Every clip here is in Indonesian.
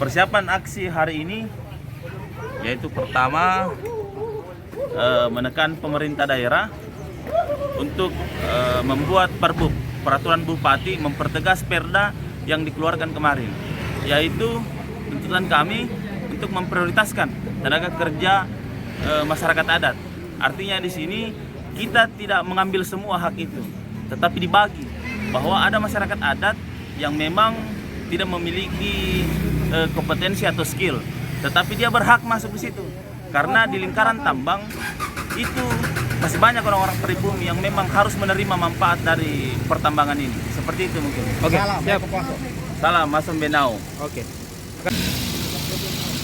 Persiapan aksi hari ini yaitu pertama menekan pemerintah daerah untuk membuat peraturan bupati mempertegas perda yang dikeluarkan kemarin, yaitu tuntutan kami untuk memprioritaskan tenaga kerja masyarakat adat. Artinya di sini kita tidak mengambil semua hak itu, tetapi dibagi bahwa ada masyarakat adat yang memang tidak memiliki kompetensi atau skill, tetapi dia berhak masuk di situ karena di lingkaran tambang itu masih banyak orang-orang pribumi yang memang harus menerima manfaat dari pertambangan ini. Seperti itu mungkin. Oke, siap. Salam Masem Benau. Oke.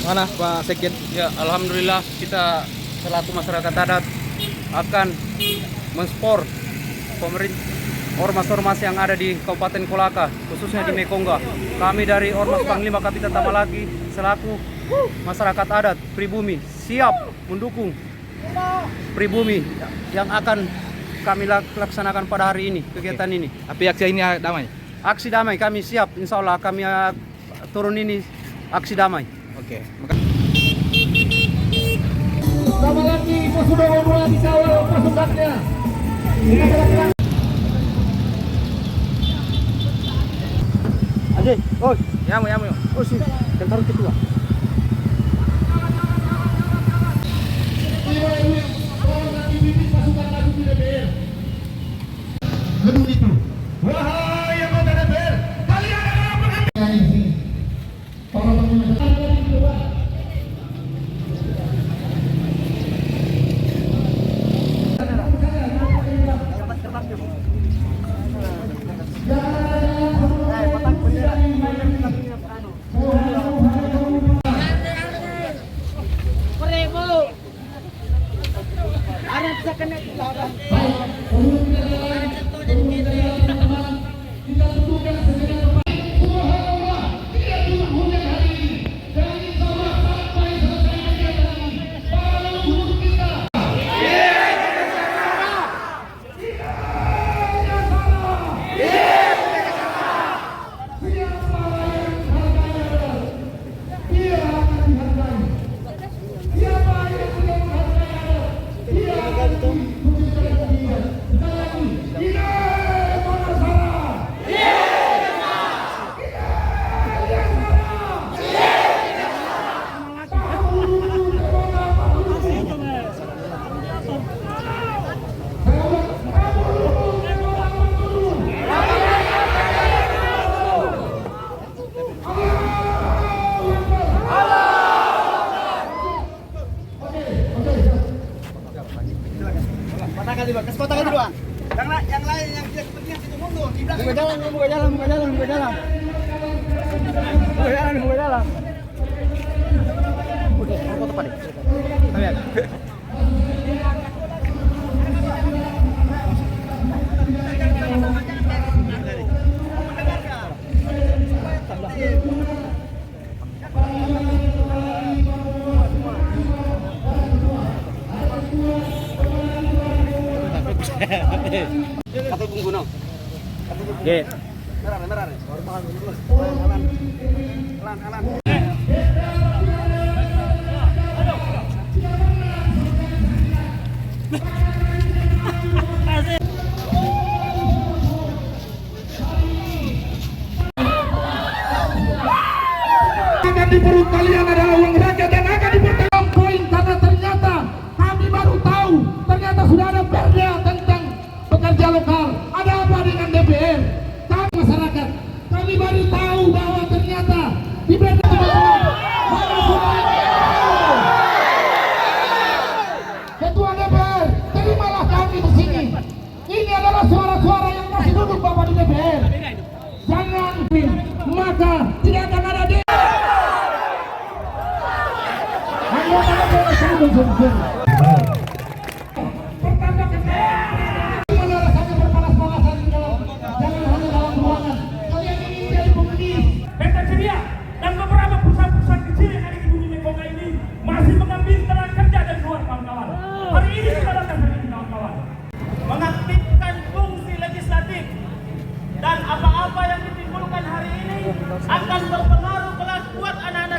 Mana Pak Sekjen? Ya, alhamdulillah kita selaku masyarakat adat akan mensupport pemerintah ormas-ormas yang ada di Kabupaten Kolaka, khususnya di Mekongga. Kami dari Ormas Panglima Kapita Tamalaki selaku masyarakat adat pribumi siap mendukung pribumi yang akan kami laksanakan pada hari ini, kegiatan ini. Tapi aksi ini damai? Aksi damai, kami siap, insya Allah kami turun ini aksi damai. Oke. Tamalaki sudah memulai dikawal pasukannya. Adik, oi, Yamu. oh sih, tentara kedua. Wahai anggota DPR, kalian adalah pengambil ini. Para pengusaha Kesempatan dulu, Bang. Yang lain yang tidak kepentingan situ mundur. Di belakang. Buka jalan. Buka jalan. Oke, foto Pak. Ayo. Atau Gunung. Oke. Merah. Alan. di perut kalian adalah uang rakyat dan akan dipertanggung poin karena ternyata kami baru tahu ternyata sudah ada perda tentang pekerja lokal. Ada apa dengan DPR? Kami masyarakat, kami baru tahu bahwa ternyata di perda Ketua DPR, terimalah kami di sini. Ini adalah suara-suara yang masih duduk Bapak di DPR. Jangan, maka tidak akan ada dan beberapa perusahaan-perusahaan kecil yang ada di bumi Mekongga ini masih mengambil tenaga kerja dari luar kawan-kawan. Hari ini kita datang hari ini kawan-kawan mengaktifkan fungsi legislatif dan apa-apa yang ditimbulkan hari ini akan berpengaruh kelak buat anak-anak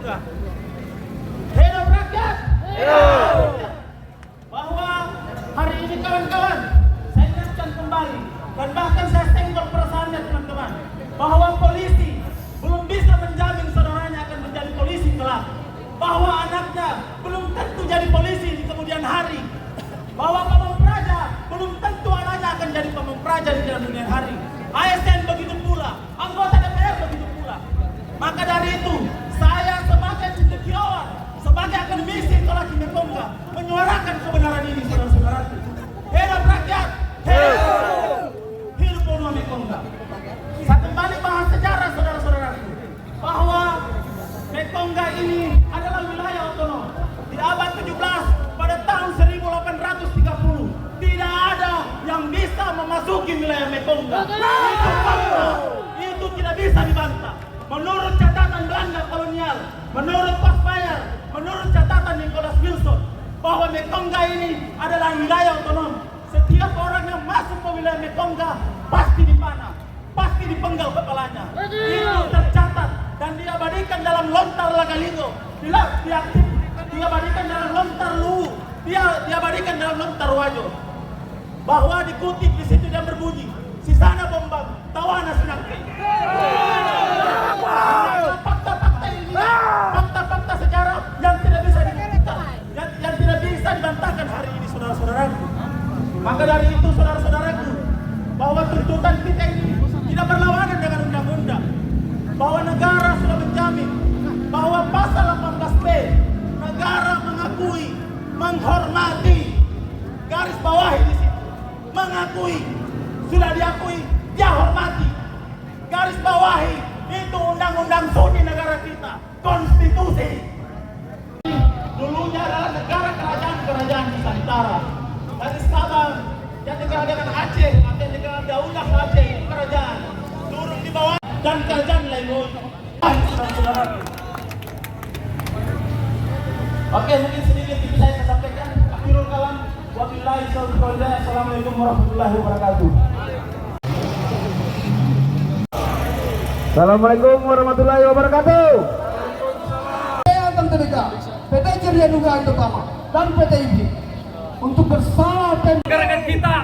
Mekonga. Hidup rakyat. Bahwa hari ini kawan-kawan, saya ingatkan kembali dan bahkan saya senggol perasaannya teman-teman, bahwa polisi belum bisa menjamin saudaranya akan menjadi polisi kelak, bahwa anaknya belum tentu jadi polisi di kemudian hari, bahwa pamong praja belum tentu anaknya akan jadi pamong praja di kemudian hari. ASN begitu pula, anggota DPR begitu pula. Maka dari itu, saya sebagai cendekiawan, sebagai akademisi Kolaki Mekonga, menyuarakan kebenaran ini, saudara-saudaraku. Hidup rakyat, hidup Bonua Mekonga. Saya kembali bahas sejarah, saudara-saudaraku, bahwa Mekonga ini adalah wilayah otonom. Di abad 17, pada tahun 1830, tidak ada yang bisa memasuki wilayah Mekonga. Itu fakta, itu tidak bisa dibantah. Menurut catatan Belanda kolonial, menurut Paspayer, menurut catatan Nicholas Wilson, bahwa Mekonga ini adalah wilayah otonom. Setiap orang yang masuk ke wilayah Mekonga pasti dipanah, pasti dipenggal kepalanya. Itu tercatat dan diabadikan dalam lontar Lagalingo, diabadikan dalam lontar Luwu, diabadikan dalam lontar Wajo. Bahwa dikutip di situ dia berbunyi, Sisana Bombang, Tawana Sinangke. Fakta-fakta ini, fakta-fakta sejarah yang tidak bisa dibuktikan, yang tidak bisa dibantahkan hari ini, saudara-saudaraku. Maka dari itu, saudara-saudaraku, bahwa tuntutan kita ini tidak berlawanan dengan undang-undang, bahwa negara sudah menjamin bahwa pasal 18B, negara mengakui, menghormati, garis bawahi di situ, mengakui, sudah diakui, dia hormati, garis bawahi, itu undang-undang sunni negara kita, konstitusi. Dulunya adalah negara kerajaan Nusantara. Dari Sabang yang dikenal dengan Aceh, atau yang dikenal Daulah Aceh, itu kerajaan. Turun di bawah dan kerajaan lain. Oke, mungkin sedikit itu saya sampaikan. Akhirul kalam, wabillahi taufiq wal hidayah. Assalamualaikum warahmatullahi wabarakatuh. Assalamualaikum warahmatullahi wabarakatuh. Saya akan terdekat PT Ceria Dugaan Pertama dan PT IBI untuk bersama Gerakan kita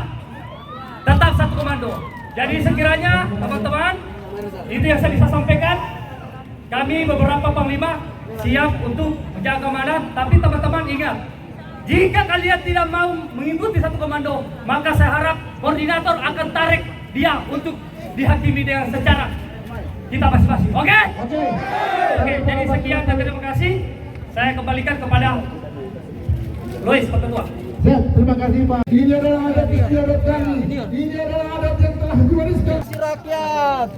tetap satu komando. Jadi sekiranya teman-teman, itu yang saya bisa sampaikan. Kami beberapa panglima siap untuk menjaga keamanan, tapi teman-teman ingat, jika kalian tidak mau mengikuti satu komando, maka saya harap koordinator akan tarik dia untuk dihakimi dengan secara kita masing-masing. Oke? Oke, jadi sekian dan terima kasih. Saya kembalikan kepada Lois, Pak Ketua. Ya, terima kasih Pak. Ini adalah adat istiadat kami. Ini adalah adat yang telah diwariskan Rakyat.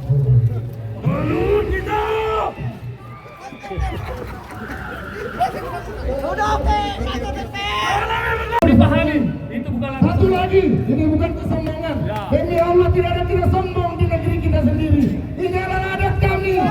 Dipahami, itu bukan satu lagi. Ini bukan kesombongan. Demi Allah tidak ada tidak sombong di negeri kita sendiri. Ini adalah adat kami. Ini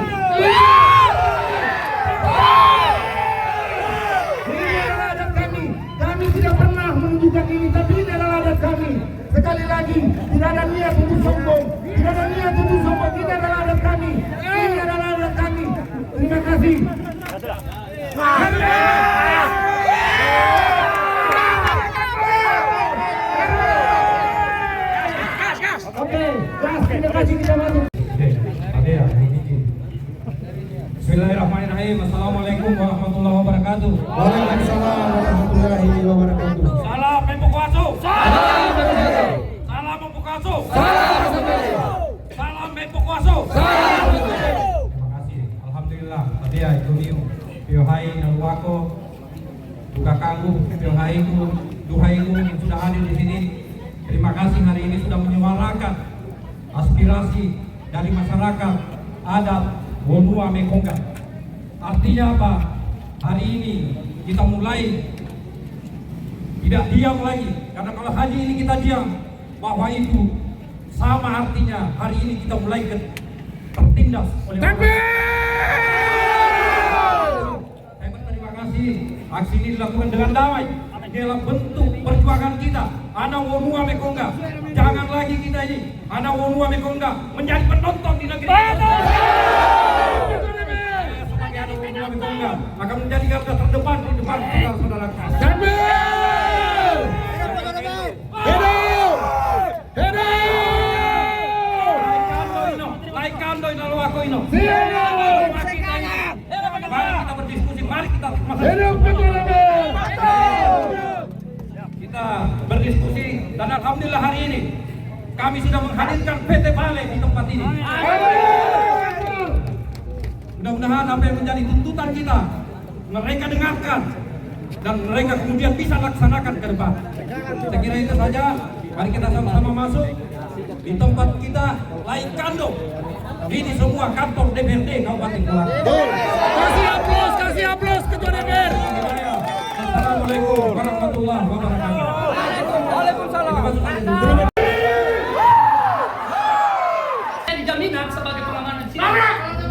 adalah adat kami. Kami tidak pernah menunjukkan ini, tapi ini adalah adat kami. Sekali lagi, tidak ada niat untuk sombong. Tidak ada niat untuk sombong. Ini adalah adat kami. Ini adalah adat kami. Terima kasih. Oke, terima kasih kita masuk. Bismillahirrahmanirrahim. Assalamualaikum warahmatullahi wabarakatuh. Waalaikumsalam warahmatullahi wabarakatuh. Salam Mempukuasu. Salam Mempukuasu. Salam Mempukuasu. Terima kasih. Alhamdulillah. Tadi ya itu Piohai Naluwako, Duka Kanggu, Piohaiku, Duhaiku yang sudah hadir di sini. Terima kasih hari ini sudah menyuarakan aspirasi dari masyarakat adat Bonua Mekonga. Artinya apa? Hari ini kita mulai tidak diam lagi, karena kalau hari ini kita diam, bahwa itu sama artinya hari ini kita mulai tertindas oleh Saya berterima kasih. Aksi ini dilakukan dengan damai. Dalam bentuk perjuangan kita, anak Bonua Mekonga. Jangan lagi kita ini, anak Bonua Mekonga, menjadi penonton di negeri kita. Sebagai anak Bonua Perda Mekonga akan menjadi garda terdepan di depan saudara-saudara. Jambil! Hidup! Hidup! Laikan doi lalu aku ino. Siap! Mari kita berdiskusi, mari kita Hidup Ketua DPR! kita berdiskusi dan alhamdulillah hari ini kami sudah menghadirkan PT Pale di tempat ini. Mudah-mudahan apa yang menjadi tuntutan kita mereka dengarkan dan mereka kemudian bisa laksanakan ke depan. Saya kira itu saja. Mari kita sama-sama masuk di tempat kita Laikando. Ini semua kantor DPRD Kabupaten Kolaka. Kasih aplaus Ketua DPR! Assalamualaikum warahmatullahi wabarakatuh. Waalaikumsalam. Saya dijaminan sebagai pengamanan di sini.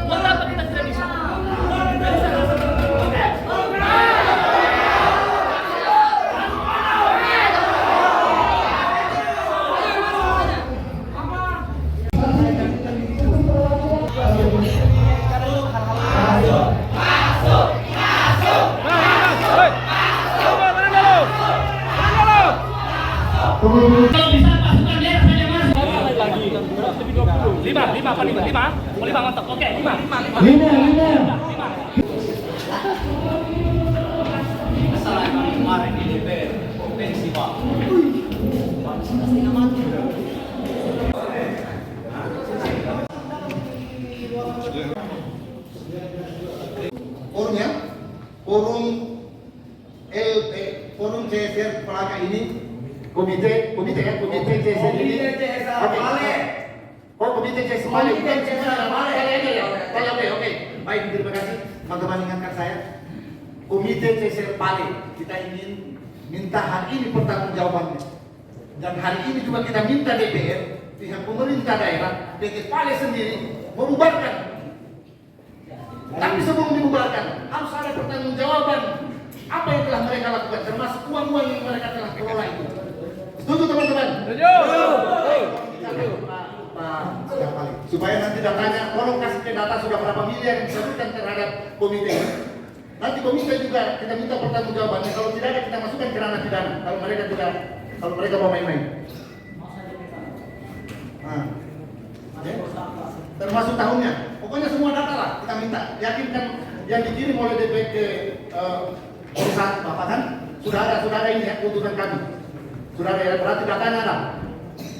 Buat apa kita tidak bisa? Kalau bisa pasukan daerah saja masuk. Lima mantap. Oke, lima. Masalah yang kemarin di DPR provinsi Pak. Forumnya, forum CSR Kolaka ini, komite CSR ini. Oke. Oh, komite CSR Pale, bukan CSR Pale. Oke. Baik, terima kasih. Teman-teman ingatkan saya. Komite CSR Pale, kita ingin minta hari ini pertanggungjawabannya. Dan hari ini juga kita minta DPR, pihak pemerintah daerah, PT Pale sendiri membubarkan. Tapi sebelum dibubarkan, harus ada pertanggungjawaban apa yang telah mereka lakukan, termasuk uang-uang yang mereka telah kelola itu. Setuju teman-teman? Setuju. Supaya nanti datanya, tolong kasih ke data sudah berapa miliar yang disalurkan terhadap komite ini. Nanti komite juga kita minta pertanggungjawabannya. Kalau tidak ada kita masukkan ke ranah pidana. Kalau mereka mau main-main. Termasuk tahunnya. Pokoknya semua data lah kita minta. Yakinkan yang dikirim oleh DPR ke perusahaan Bapak kan sudah ada ini ya keputusan kami. Sudah ada, berarti datanya ada.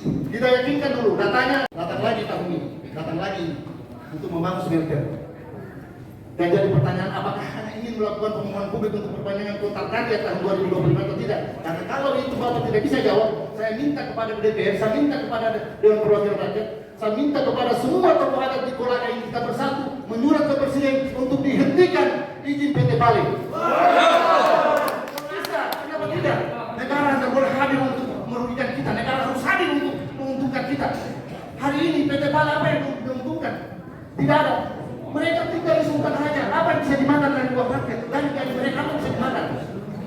Kita yakinkan dulu datang lagi tahun ini, untuk membangun smelter. Dan jadi pertanyaan apakah hanya ingin melakukan pengumuman publik untuk perpanjangan kontrak kerja tahun 2025 atau tidak? Karena kalau itu Bapak tidak bisa jawab, saya minta kepada DPR, saya minta kepada Dewan Perwakilan Rakyat, saya minta kepada semua tokoh adat di Kolaka ini kita bersatu menyurat ke Presiden untuk dihentikan izin PT Pale. Bisa, kenapa tidak? Negara tidak boleh hadir untuk merugikan kita, negara harus hadir untuk menguntungkan kita. Hari ini PT Pale apa yang diuntungkan? Tidak ada. Mereka tinggal di Sultan Raja, apa yang bisa dimakan dari uang rakyat? Dari mereka apa yang bisa dimakan?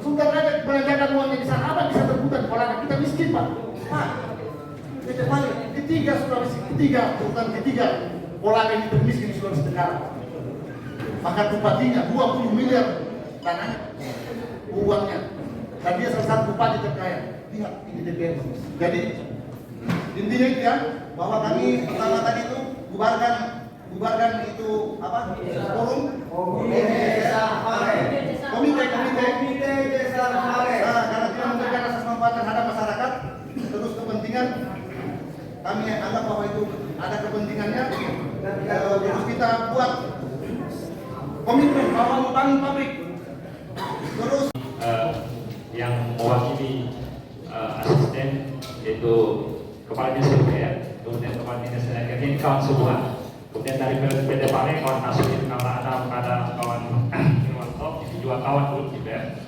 Sultan Raja belanjakan uangnya di sana, apa yang bisa terbuka di Kolaka? Kita miskin Pak. PT Pale ketiga Kolaka ini termiskin di Sulawesi Tenggara. Maka bupatinya 20 miliar tanahnya, uangnya. Dan dia salah satu bupati terkaya. Lihat ini DPR. Jadi intinya itu ya, bahwa kami pertama tadi itu bubarkan itu apa? Komite Desa Pale. Nah, karena tidak memberikan asas manfaat terhadap masyarakat, terus kepentingan kami anggap bahwa itu ada kepentingannya, terus kita buat komitmen bahwa membangun pabrik. Terus yang mewakili asisten yaitu Kepala Dinas DPR, kemudian Kepala Dinas Tenaga Kerja, ini kawan semua. Kemudian dari PT Pale, kawan Nasruddin, kawan Adam, kawan Irwanto, itu juga kawan dulu DPR.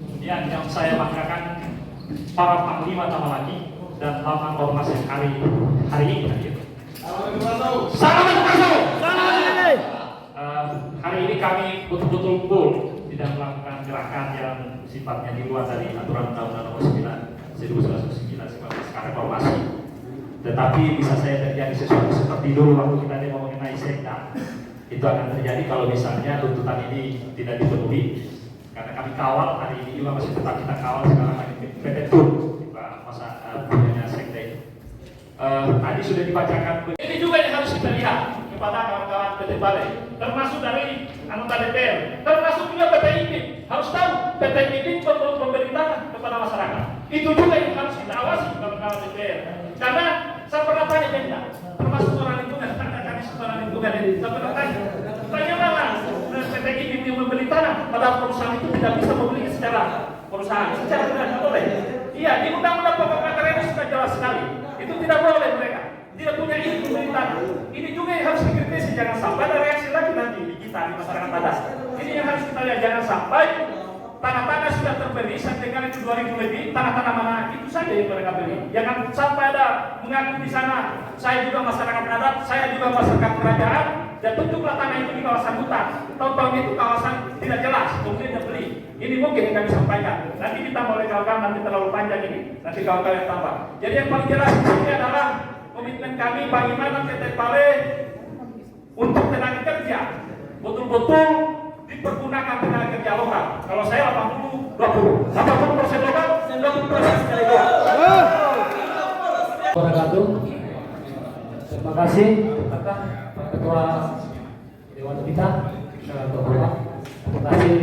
Kemudian yang saya banggakan para panglima tambah lagi dan lapangan ormas yang hari ini hadir. Hari ini kami betul-betul full tidak melakukan gerakan yang sifatnya di luar dari aturan Undang-Undang Nomor 9 1999 sebagai reformasi. Tetapi bisa saya terjadi sesuatu seperti dulu waktu kita demo mengenai sekda. itu akan terjadi kalau misalnya tuntutan ini tidak dipenuhi. Karena kami kawal hari ini juga masih tetap kita kawal sekarang lagi PT TUN masa punyanya sekte. Tadi sudah dibacakan. Ini juga yang harus kita lihat kepada kawan-kawan PT Balai, termasuk dari anggota DPR, termasuk juga PPIP. Harus tahu PPIP memberi tanah kepada masyarakat. Itu juga yang harus kita awasi kawan-kawan DPR. Karena saya pernah tanya Pemda, termasuk orang lingkungan, karena kami seorang lingkungan ini, saya pernah tanya, bagaimana PPIP yang membeli tanah, padahal perusahaan itu tidak bisa membeli secara perusahaan, secara tidak boleh. Iya, di undang-undang pokok perkara ini sudah jelas sekali. Itu tidak boleh mereka. Tidak punya izin membeli tanah. Ini juga yang harus dikritisi. Jangan sampai ada reaksi lagi nanti di kita, di masyarakat adat. Ini yang harus kita lihat. Jangan sampai tanah-tanah sudah terbeli sampai kali itu 2000 lebih. Tanah-tanah mana itu saja yang mereka beli. Jangan sampai ada mengaku di sana. Saya juga masyarakat adat, saya juga masyarakat kerajaan. Dan tunjuklah tanah itu di kawasan hutan. Tahu-tahu itu kawasan tidak jelas. Kemudian dia beli. Ini mungkin yang kami sampaikan. Nanti ditambah oleh kawan-kawan, nanti terlalu panjang ini. Nanti kawan-kawan yang tambah. Jadi yang paling jelas ini adalah komitmen kami bagaimana PT Balai untuk tenaga kerja betul-betul dipergunakan tenaga kerja lokal. Kalau saya 80-20, 80% lokal, 20% sekali luar. Terima kasih Pak Ketua Dewan kita, terhormat. Terima kasih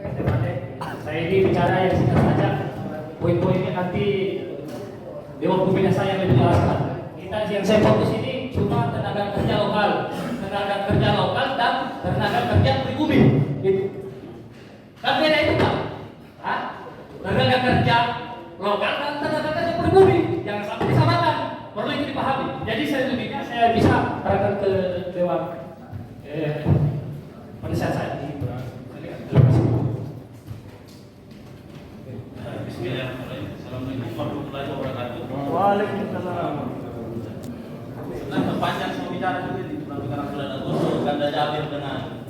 PT Balai. Saya ini bicara yang singkat saja. Poin-poinnya nanti Dewan Pembina saya lebih jelaskan. Kita yang saya fokus ini cuma tenaga kerja lokal dan tenaga kerja pribumi. Gitu. Kan beda itu Pak. Hah? Tenaga kerja lokal dan tenaga kerja pribumi. Jangan sampai disamakan. Perlu itu dipahami. Jadi selebihnya saya bisa arahkan ke Dewan penasihat saya. Terima kasih. Bismillahirrahmanirrahim. Assalamualaikum warahmatullahi wabarakatuh. Waalaikumsalam. Nah, terpanjang semua bicara juga di karena sudah ada usul ganda Jabir dengan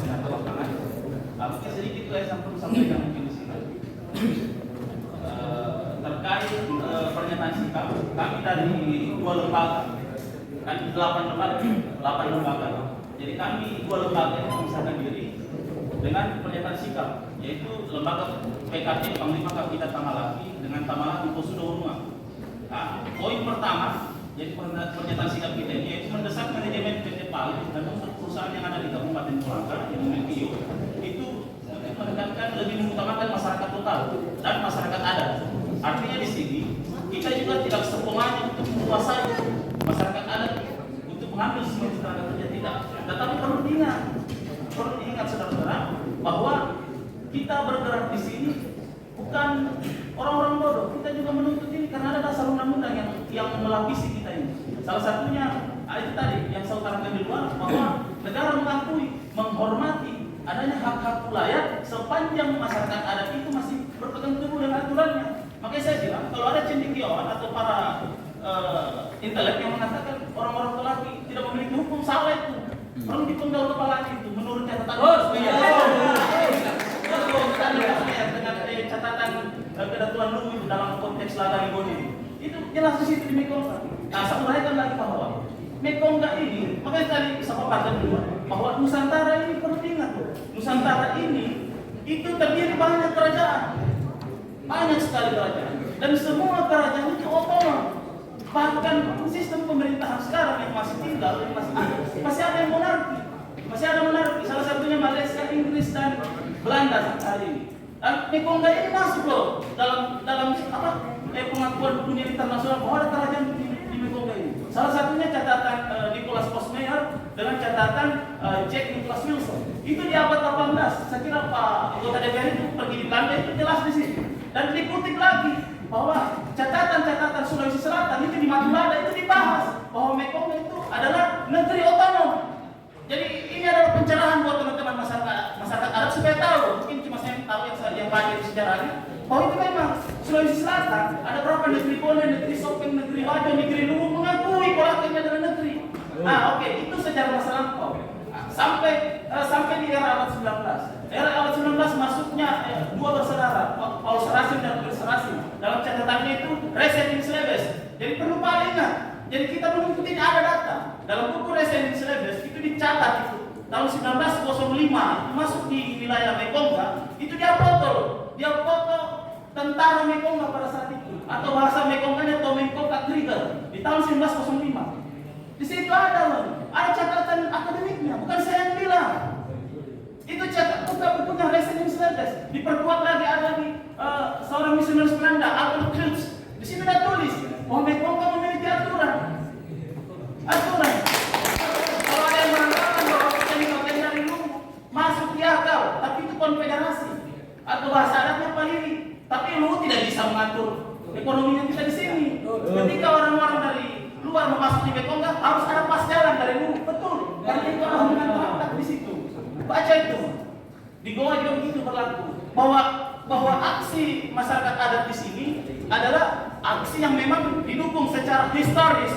lapangan. Mungkin sedikit saya sampaikan mungkin di sini. Terkait pernyataan sikap kami dari 2 lembaga, kan 8 lembaga. Jadi kami 2 lembaga yang memisahkan diri dengan pernyataan sikap, yaitu lembaga PKP Panglima Kapita Tamalaki dengan Tamalaki Posudo Rumah. Nah, poin pertama, jadi pernyataan sikap kita ini yaitu mendesak manajemen PT Balai dan untuk perusahaan yang ada di Kabupaten Kolaka yang memiliki itu menekankan lebih mengutamakan masyarakat lokal dan masyarakat adat. Artinya di sini kita juga tidak sepenuhnya untuk menguasai masyarakat adat untuk mengambil semua tenaga kerja, tidak. Tetapi perlu diingat saudara-saudara bahwa kita bergerak di sini bukan orang-orang bodoh. Kita juga menuntut ini karena ada dasar undang-undang yang melapisi kita ini. Salah satunya itu tadi yang saya utarakan di luar, bahwa negara mengakui, menghormati adanya hak-hak wilayah sepanjang masyarakat adat itu masih berpegang teguh dengan aturannya. Makanya saya bilang kalau ada cendekiawan atau para intelek yang mengatakan orang-orang Kolaki tidak memiliki hukum, salah itu. Orang dipenggal kepalanya itu menurut catatan dengan catatan ketentuan luwu itu dalam konteks ladang Boni itu jelas di situ di Mekongga. Nah, saya uraikan lagi bahwa Mekongga ini, makanya tadi saya paparkan dulu bahwa Nusantara ini perlu diingat. Nusantara ini itu terdiri banyak kerajaan, banyak sekali kerajaan, dan semua kerajaan itu otonom. Bahkan sistem pemerintahan sekarang yang masih tinggal, masih ada yang monarki, masih ada monarki. Salah satunya Malaysia, Inggris dan Belanda hari ini. Dan Mekongga ini masuk loh dalam pengakuan dunia internasional bahwa ada kerajaan di Mekongga ini. Salah satunya catatan Nicholas Postmeyer dengan catatan Jack Nicholas Wilson. Itu di abad 18. Saya kira Pak anggota DPR itu pergi di Belanda itu jelas di sini. Dan dikutip lagi bahwa catatan-catatan Sulawesi Selatan itu di Madura itu dibahas bahwa Mekongga itu adalah negeri otonom. Jadi ini adalah pencerahan buat teman-teman masyarakat adat supaya tahu. Mungkin cuma saya yang tahu yang banyak sejarahnya. Bahwa itu memang Sulawesi Selatan ada berapa negeri Bone, negeri Sopeng, negeri Wajo, negeri Luwu mengakui Kolaka ini adalah negeri. Nah, oke, itu sejarah masa lampau. Sampai di era abad 19. Era abad 19 masuknya dua bersaudara, Paulus Rasim dan Paulus Rasim. Dalam catatannya itu Resen in Slebes. Jadi perlu paling ingat. Jadi kita menuntut ini ada data. Dalam buku Resen in Slebes itu dicatat itu tahun 1905 masuk di wilayah Mekongga, itu dia foto tentara Mekongga pada saat itu, atau bahasa Mekongganya Tomenkoka Krieger di tahun 1905. Di situ ada catatan akademiknya, bukan saya yang bilang. Itu bukunya Resident Studies. Diperkuat lagi ada di seorang misionaris Belanda, Albert Krutz. Di situ ada tulis bahwa Mekongga memiliki aturan. Kalau ada yang mengatakan bahwa kita ini bagian dari Luwu, masuk di akal, tapi itu konfederasi atau bahasa adatnya Palili. Tapi Luwu tidak bisa mengatur ekonominya kita di sini. Ketika orang-orang dari luar memasuki Mekongga, harus ada pas jalan dari Luwu. Betul, karena itu adalah hubungan kontak di situ. Baca itu. Di Goa juga begitu berlaku bahwa aksi masyarakat adat di sini adalah aksi yang memang didukung secara historis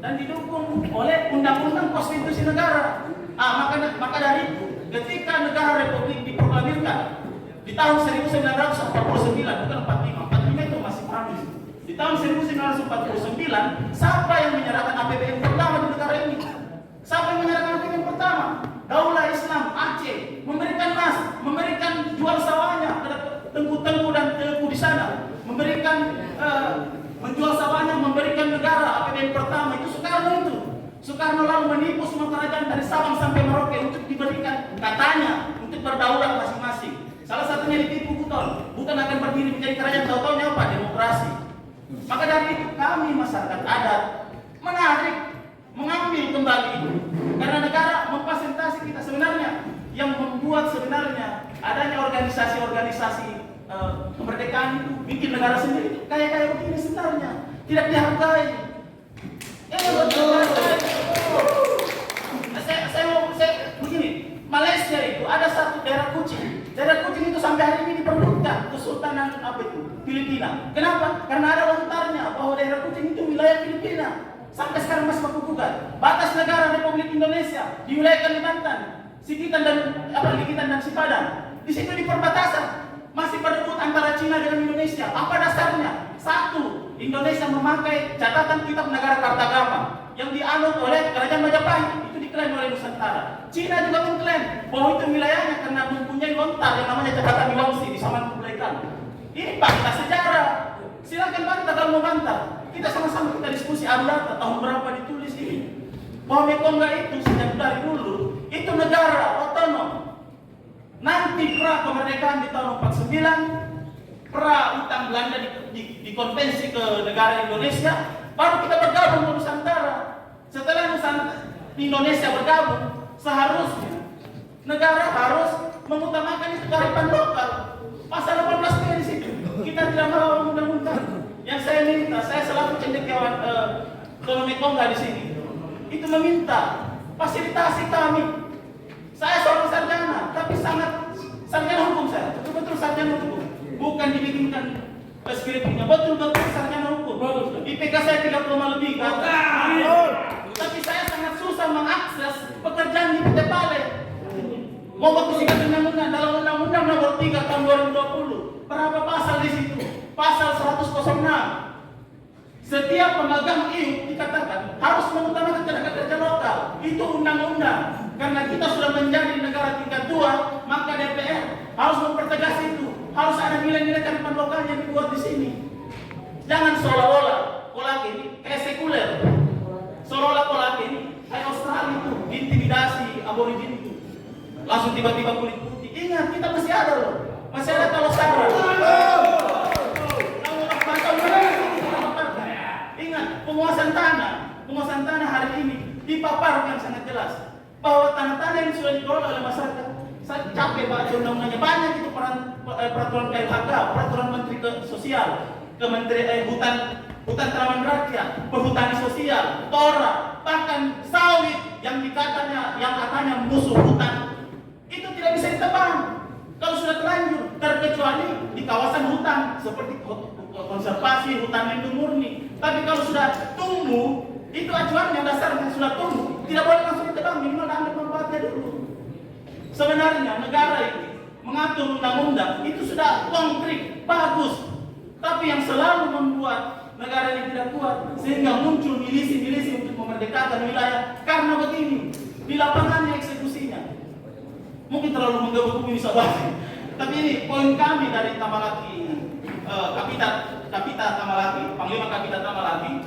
dan didukung oleh undang-undang konstitusi negara. Maka dari itu, ketika negara Republik diproklamirkan di tahun 1949, bukan 45 itu masih Prancis. Di tahun 1949, siapa yang menyerahkan APBN pertama di negara ini? Siapa yang menyerahkan APBN pertama? Daulah Islam Aceh memberikan memberikan jual sawahnya kepada tengku-tengku dan tengku di sana, memberikan menjual sawahnya, memberikan negara APBN pertama. Itu Soekarno lalu menipu semua kerajaan dari Sabang sampai Merauke untuk diberikan katanya untuk berdaulat masing-masing. Salah satunya ditipu bukan akan berdiri menjadi kerajaan, tahu-taunya apa? Demokrasi. Maka dari itu kami masyarakat adat mengambil kembali itu, karena negara memfasilitasi kita. Sebenarnya yang membuat sebenarnya adanya organisasi-organisasi kemerdekaan itu bikin negara sendiri itu kayak begini sebenarnya tidak dihargai. Saya begini, Malaysia itu ada satu daerah Kuching. Daerah Kuching itu sampai hari ini diperebutkan Kesultanan Filipina. Kenapa? Karena ada lontarnya bahwa daerah Kuching itu wilayah Filipina. Sampai sekarang masih bergugat. Batas negara Republik Indonesia di wilayah Kalimantan, Likitan dan Sipadan. Di situ di perbatasan masih berebut antara Cina dengan Indonesia. Apa dasarnya? Satu, Indonesia memakai catatan kitab negara Kartagama yang dianut oleh Kerajaan Majapahit, itu diklaim oleh Nusantara. Cina juga mengklaim bahwa itu wilayahnya karena mempunyai lontar yang namanya catatan Wilongsi di Saman Kublaikan. Ini fakta sejarah. Silakan bantah kalau mau bantah. Kita sama-sama kita diskusi data tahun berapa ditulis ini. Bahwa Mekongga itu sejak dari dulu itu negara otonom. Nanti pra kemerdekaan di tahun 49, pra utang Belanda di konvensi ke negara Indonesia, baru kita bergabung ke Nusantara. Setelah Indonesia bergabung, seharusnya negara harus mengutamakan itu kearifan lokal. Pasal 18 di situ. Kita tidak mau undang-undang. Yang saya minta, saya selaku cendekiawan Mekongga di sini, itu meminta fasilitasi kami. Saya seorang sarjana, tapi sangat sarjana hukum saya, betul-betul sarjana hukum. Bukan dibikinkan skripnya, betul-betul sarjana hukum. IPK saya 3, lebih kan? Tapi saya sangat susah mengakses pekerjaan di PT Pale. Mau bagus ikat undang-undang dalam undang-undang nomor 3 tahun 2020. Berapa pasal di situ? Pasal 106. Setiap pemegang IUP dikatakan harus mengutamakan tenaga kerja lokal. Itu undang-undang. Karena kita sudah menjadi negara tingkat 2, maka DPR harus mempertegas itu. Harus ada nilai-nilai kearifan lokal yang dibuat di sini. Jangan seolah-olah Kolake ini kayak sekuler. Seolah-olah Kolake ini kayak Australia itu, intimidasi aborigin itu. Langsung tiba-tiba kulit putih. Ingat, kita masih ada loh. Masih ada kalau sarah. Ingat, penguasaan tanah hari ini dipaparkan sangat jelas bahwa tanah-tanah yang sudah dikelola oleh masyarakat. Saya capek baca undang-undangnya, banyak itu peraturan KLHK, peraturan Menteri Sosial, Kementerian Hutan Tanaman Rakyat, Perhutani Sosial, Tora, bahkan sawit yang katanya musuh hutan. Itu tidak bisa ditebang kalau sudah terlanjur, terkecuali di kawasan hutan seperti konservasi hutan lindung murni. Tapi kalau sudah tumbuh, itu acuannya dasarnya sudah tumbuh, tidak boleh langsung ditebang, minimal ambil manfaatnya dulu. Sebenarnya negara ini mengatur undang-undang itu sudah konkret, bagus. Tapi yang selalu membuat negara ini tidak kuat sehingga muncul milisi-milisi untuk memerdekakan wilayah karena begini, di lapangannya eksekusinya. Mungkin terlalu menggebu bisa bahas. Tapi ini poin kami dari Tamalaki, Kapita Tamalaki, Panglima Kapita Tamalaki,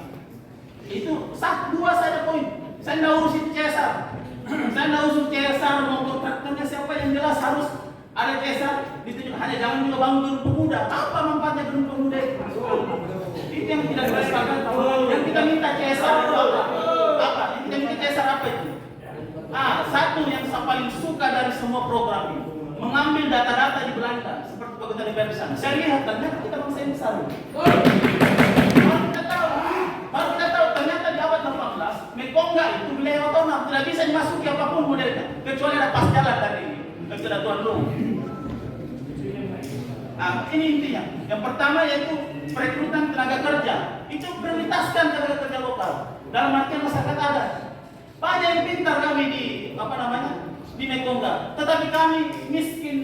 itu 1, 2 saja poin. Saya tidak urusin CSR. Saya tidak urusin CSR mau kontraktornya siapa, yang jelas harus ada CSR ditunjuk. Hanya jangan juga bangun gedung pemuda. Apa manfaatnya gedung pemuda itu? Itu yang tidak kita sepakat. Yang kita minta CSR itu apa? Yang kita minta CSR apa itu? Satu yang saya paling suka dari semua program ini, mengambil data-data di Belanda seperti Fakultas DPR di sana. Saya lihat ternyata kita bangsa yang besar. Baru kita tahu ternyata di abad 18 Mekongga itu wilayah otonom, tidak bisa dimasuki apapun modelnya kecuali ada pas jalan dari Kesatuan Luhur. Ini intinya. Yang pertama yaitu perekrutan tenaga kerja. Itu prioritaskan tenaga kerja lokal dalam artian masyarakat adat. Banyak yang pintar kami di Mekongga, tetapi kami miskin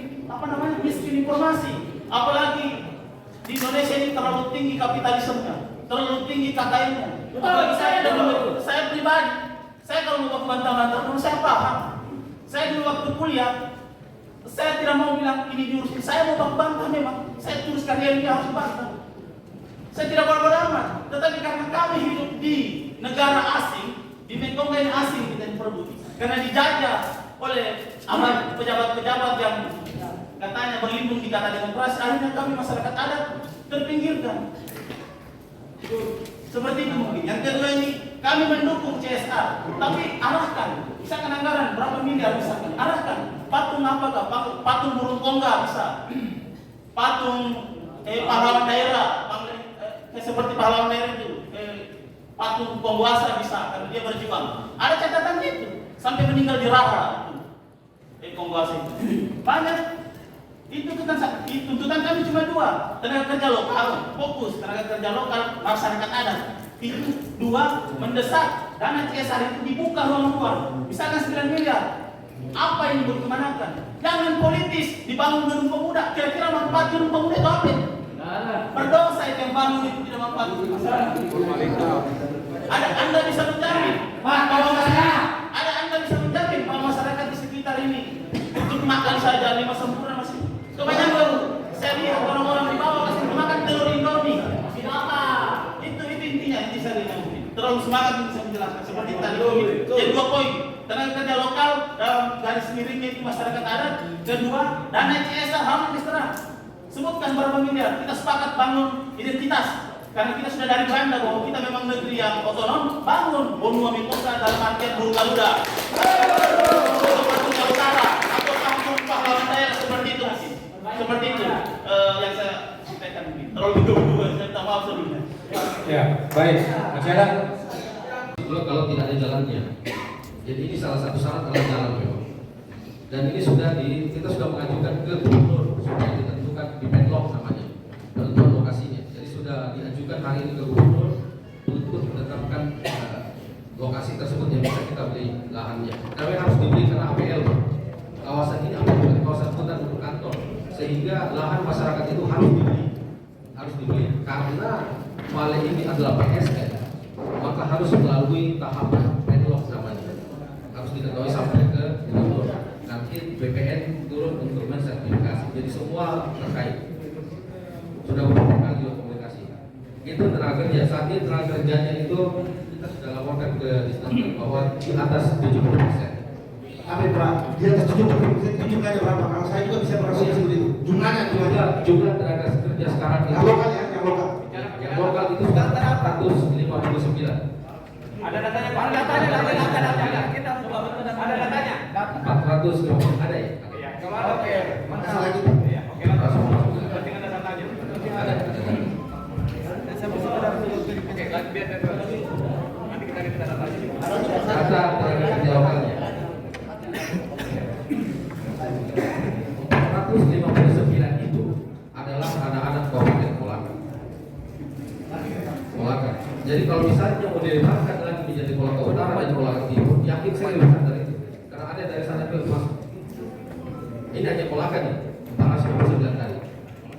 miskin informasi. Apalagi di Indonesia ini terlalu tinggi kapitalismenya, terlalu tinggi KKN-nya. Apalagi saya pribadi, saya kalau mau bantah-bantah dulu saya paham. Saya dulu waktu kuliah, saya tidak mau bilang ini diurusin, saya mau bantah memang. Saya tuliskan yang dia harus bantah. Saya tidak bodoh amat, tetapi karena kami hidup di negara asing, di Mekongga yang asing kita diperbuti, karena dijajah oleh pejabat-pejabat yang katanya berlindung di kata demokrasi, akhirnya kami masyarakat adat terpinggirkan. Seperti itu mungkin. Yang kedua ini kami mendukung CSR, tapi arahkan, misalkan anggaran berapa miliar misalkan, arahkan patung apakah, patung burung kongga bisa, patung pahlawan daerah, seperti pahlawan daerah itu, patung penguasa bisa, karena dia berjuang. Ada catatan itu sampai meninggal di Raha itu, penguasa itu. Banyak. Itu tuntutan kami cuma 2, tenaga kerja lokal, fokus tenaga kerja lokal, masyarakat adat. Itu 2, mendesak dana CSR itu dibuka ruang-ruang, misalkan 9 miliar. Apa yang berkemanakan? Jangan politis, dibangun gedung pemuda. Kira-kira manfaat gedung pemuda itu apa? Berdosa itu yang bangun itu tidak manfaat masyarakat. Ada Anda bisa menjamin bahwa masyarakat di sekitar ini untuk makan saja 5 sempurna masih kebanyakan. Saya lihat orang-orang di bawah masih makan telur Indomie. Apa? Itu intinya, inti saya terlalu semangat bisa menjelaskan seperti tadi. Jadi 2 poin, tenaga kerja lokal dalam garis miringnya itu masyarakat adat. Kedua, dana CSR harus diserah. Sebutkan berapa miliar. Kita sepakat bangun identitas. Karena kita sudah dari Belanda bahwa kita memang negeri yang otonom, bangun Bonua Mekongga dalam artian Burung Garuda. Patung Utara atau kampung pahlawan daerah seperti itu masih. Seperti itu yang saya sampaikan ini. Terlalu dulu, saya minta maaf sebelumnya. Ya, baik. Masih ada? Kalau tidak ada jalannya. Jadi ini salah satu syarat adalah jalan memang. Dan ini kita sudah mengajukan ke gubernur supaya ditentukan di padlock namanya, penentuan lokasinya. Jadi sudah diajukan hari ini ke gubernur untuk menetapkan lokasi tersebut yang bisa kita beli lahannya. Tapi harus dibeli karena APL. Kawasan ini adalah kawasan hutan untuk kantor, sehingga lahan masyarakat itu harus dibeli. Karena Male ini adalah PSN, maka harus melalui tahapan padlock namanya. Harus diketahui sampai ke gubernur. Nanti BPN turun untuk mensertifikasi. Jadi semua terkait. Sudah beberapa kali komunikasi. Itu tenaga kerja. Saat ini tenaga kerjanya itu kita sudah laporkan ke Disnaker bahwa di atas 70%. Apa Pak? Di atas 70%, jumlahnya berapa? Kalau saya juga bisa berasumsi seperti itu. Jumlah tenaga kerja sekarang itu. Yang lokal ya, yang lokal. Yang lokal itu sudah 459. Ada datanya, Pak. Ada datanya. Kita coba ada datanya. 400 ada ya? Oke. Masih lagi Pak. Oke, langsung. Berarti ada datanya. Ada. Oke, biar nanti kita datanya. Data tenaga kerja lokalnya 459 itu adalah anak-anak Kabupaten Kolaka. Jadi kalau misalnya mau dilebarkan lagi menjadi Kolaka Utara dan Kolaka Timur, yakin saya lebih besar dari itu. Karena ada dari sana ke masuk. Ini hanya Kolaka nih, Utara 9 tadi.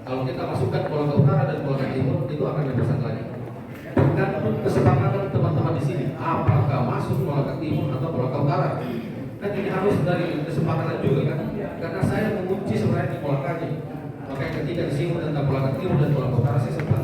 Kalau kita masukkan Kolaka Utara dan Kolaka Timur, itu akan lebih besar lagi. Tergantung kesepakatan teman-teman di sini, apakah masuk Kolaka Timur atau Kolaka Utara. Kan ini harus dari kesepakatan juga kan. karena saya mengunci sebenarnya di Kolaka. Makanya ketika disinggung tentang Kolaka Timur dan Kolaka Utara saya sempat